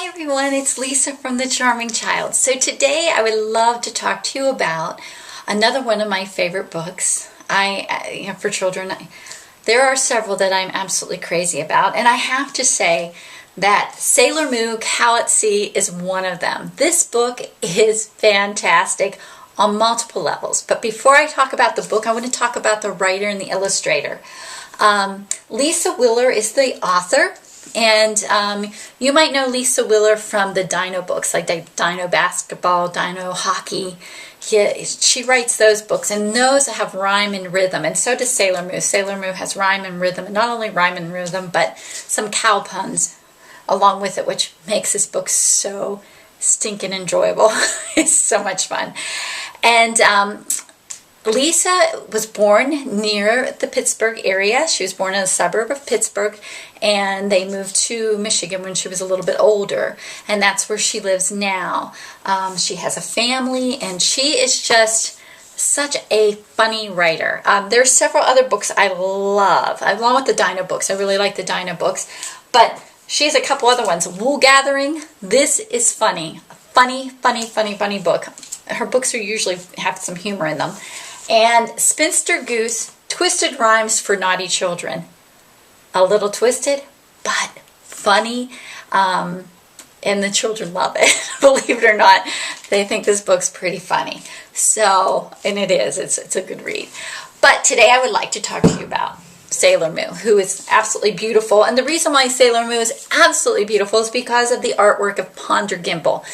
everyone, it's Lisa from The Charming Child. So today I would love to talk to you about another one of my favorite books. For children, there are several that I'm absolutely crazy about, and I have to say that Sailor Moo Cow at Sea is one of them. This book is fantastic on multiple levels. But before I talk about the book, I want to talk about the writer and the illustrator. Lisa Willer is the author. And you might know Lisa Willer from the Dino books, like the Dino Basketball, Dino Hockey. She writes those books, and those have rhyme and rhythm, and so does Sailor Moo. Sailor Moo has rhyme and rhythm, and not only rhyme and rhythm, but some cow puns along with it, which makes this book so stinking enjoyable. It's so much fun. And Lisa was born near the Pittsburgh area. She was born in a suburb of Pittsburgh, and they moved to Michigan when she was a little bit older, and that's where she lives now. She has a family, and she is just such a funny writer. There are several other books I love, along with the Dino books. I really like the Dino books, but she has a couple other ones. Wool Gathering. This is funny. Funny book. Her books are usually have some humor in them. And Spinster Goose, Twisted Rhymes for Naughty Children. A little twisted, but funny, and the children love it. Believe it or not, they think this book's pretty funny. So, and it is, it's a good read. But today I would like to talk to you about Sailor Moo, who is absolutely beautiful. And the reason why Sailor Moo is absolutely beautiful is because of the artwork of Ponder Geomble.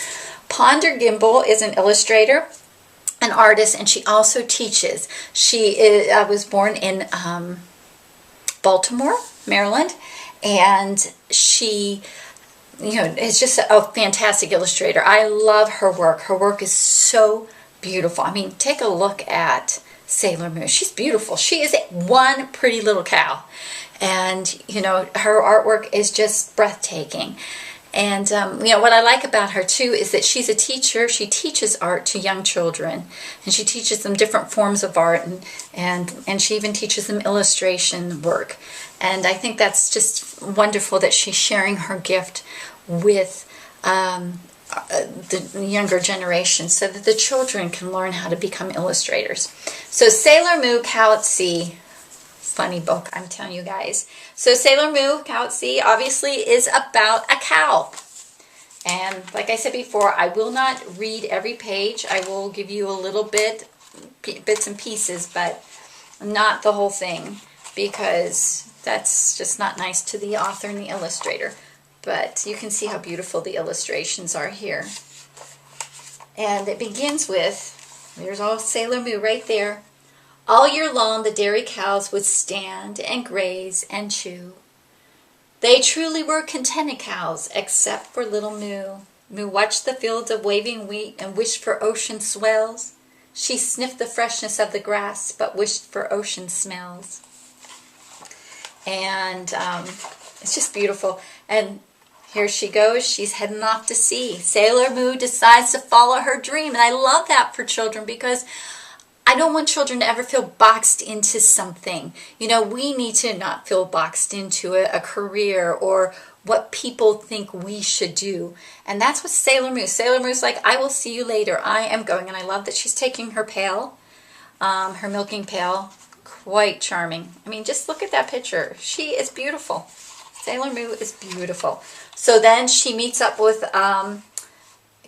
Ponder Geomble is an illustrator, an artist, and she also teaches. She was born in Baltimore, Maryland, and she, is just a fantastic illustrator. I love her work. Her work is so beautiful. I mean, take a look at Sailor Moo. She's beautiful. She is one pretty little cow, and her artwork is just breathtaking. And, what I like about her, too, is that she's a teacher. She teaches art to young children, and she teaches them different forms of art, and she even teaches them illustration work. And I think that's just wonderful that she's sharing her gift with the younger generation so that the children can learn how to become illustrators. So Sailor Moo Cow at Sea. Funny book, I'm telling you guys. So Sailor Moo Cow at Sea obviously is about a cow. And like I said before, I will not read every page. I will give you a little bits and pieces, but not the whole thing, because that's just not nice to the author and the illustrator. But you can see how beautiful the illustrations are here. And it begins with, there's all Sailor Moo right there. All year long the dairy cows would stand and graze and chew. They truly were contented cows, except for little Moo. Moo watched the fields of waving wheat and wished for ocean swells. She sniffed the freshness of the grass, but wished for ocean smells. And it's just beautiful. And here she goes. She's heading off to sea. Sailor Moo decides to follow her dream. And I love that for children, because I don't want children to ever feel boxed into something. We need to not feel boxed into a career or what people think we should do. And that's what Sailor Moo. Sailor Moo's like, I will see you later. I am going. And I love that she's taking her pail, her milking pail. Quite charming. I mean, just look at that picture. She is beautiful. Sailor Moo is beautiful. So then she meets up with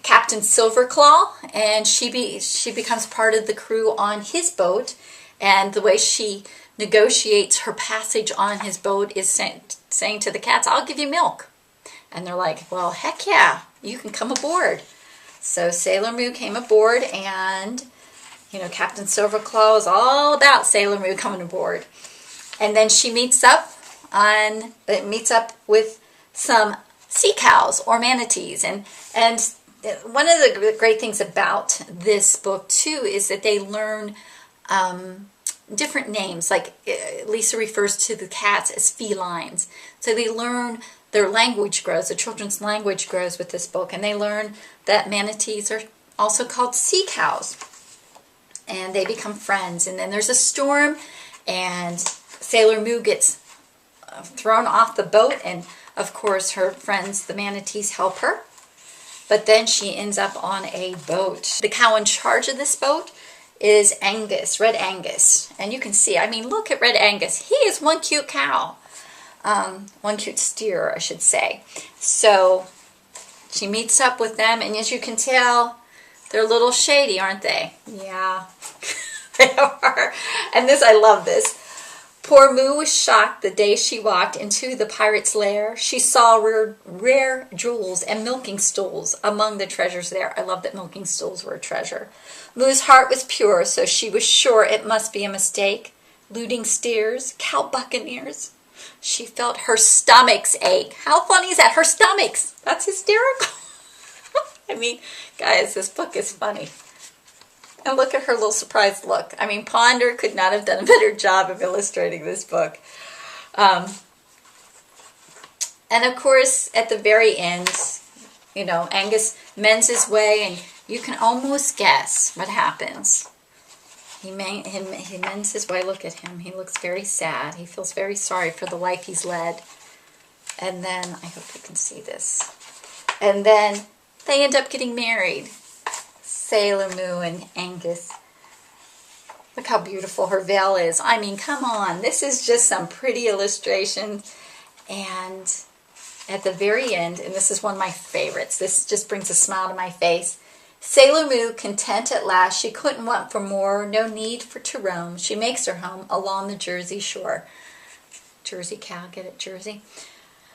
Captain Silverclaw, and she becomes part of the crew on his boat. And the way she negotiates her passage on his boat is saying to the cats, I'll give you milk. And they're like, well, heck yeah, you can come aboard. So Sailor Moo came aboard, and Captain Silverclaw is all about Sailor Moo coming aboard. And then she meets up with some sea cows or manatees, and one of the great things about this book, too, is that they learn different names. Like Lisa refers to the cats as felines. So they learn, their language grows, the children's language grows with this book. And they learn that manatees are also called sea cows. And they become friends. And then there's a storm, and Sailor Moo gets thrown off the boat. And, of course, her friends, the manatees, help her. But then she ends up on a boat. The cow in charge of this boat is Angus, Red Angus. And you can see, I mean, look at Red Angus. He is one cute cow. One cute steer, I should say. So she meets up with them, and as you can tell, they're a little shady, aren't they? Yeah, they are. And this, I love this. Poor Moo was shocked the day she walked into the pirate's lair. She saw rare jewels and milking stools among the treasures there. I love that milking stools were a treasure. Moo's heart was pure, so she was sure it must be a mistake. Looting steers, cow buccaneers. She felt her stomachs ache. How funny is that? Her stomachs. That's hysterical. I mean, guys, this book is funny. And look at her little surprised look. I mean, Ponder could not have done a better job of illustrating this book. And of course, at the very end, you know, Angus mends his way, and you can almost guess what happens. He mends his way. Look at him. He looks very sad. He feels very sorry for the life he's led. And then, I hope you can see this. And then they end up getting married. Sailor Moo and Angus. Look how beautiful her veil is. I mean, come on. This is just some pretty illustration. And at the very end, and this is one of my favorites. This just brings a smile to my face. Sailor Moo, content at last, she couldn't want for more, no need for to roam. She makes her home along the Jersey shore. Jersey cow, get it, Jersey?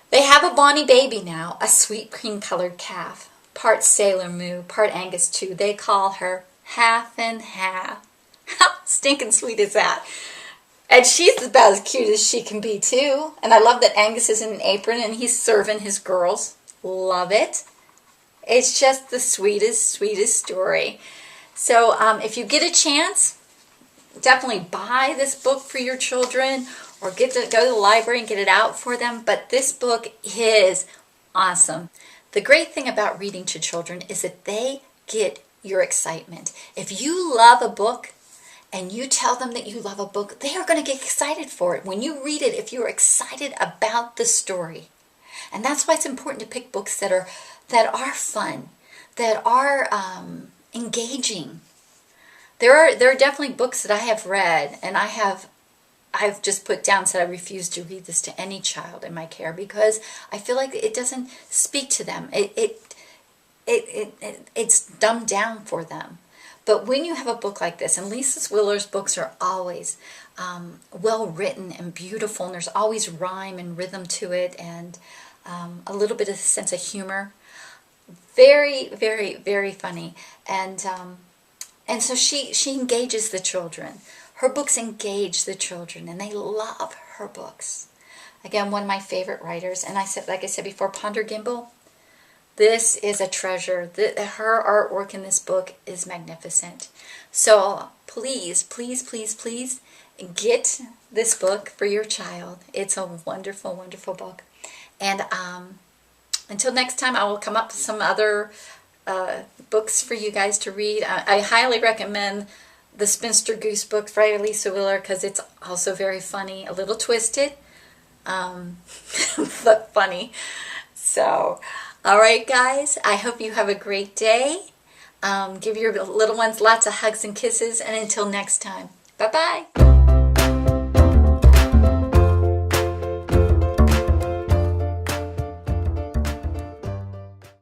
They have a bonny baby now, a sweet cream-colored calf. Part Sailor Moo, part Angus too. They call her half and half. How stinking sweet is that? And she's about as cute as she can be too. And I love that Angus is in an apron and he's serving his girls. Love it. It's just the sweetest, sweetest story. So if you get a chance, definitely buy this book for your children, or go to the library and get it out for them. But this book is awesome. The great thing about reading to children is that they get your excitement. If you love a book and you tell them that you love a book, they are going to get excited for it. When you read it, if you're excited about the story. And that's why it's important to pick books that are fun, that are engaging. There are definitely books that I have read, and I've just put down, said I refuse to read this to any child in my care because I feel like it doesn't speak to them. It's dumbed down for them. But when you have a book like this, and Lisa Willer's books are always well written and beautiful, and there's always rhyme and rhythm to it, and a little bit of a sense of humor. Very, very, very funny. And so she engages the children. Her books engage the children, and they love her books. Again, one of my favorite writers. And like I said before, Ponder Geomble. This is a treasure. Her artwork in this book is magnificent. So please, please, please, please get this book for your child. It's a wonderful, wonderful book. And until next time, I will come up with some other books for you guys to read. I highly recommend the Spinster Goose book by Lisa Willer because it's also very funny, a little twisted, but funny. So, all right, guys, I hope you have a great day. Give your little ones lots of hugs and kisses, and until next time, bye-bye.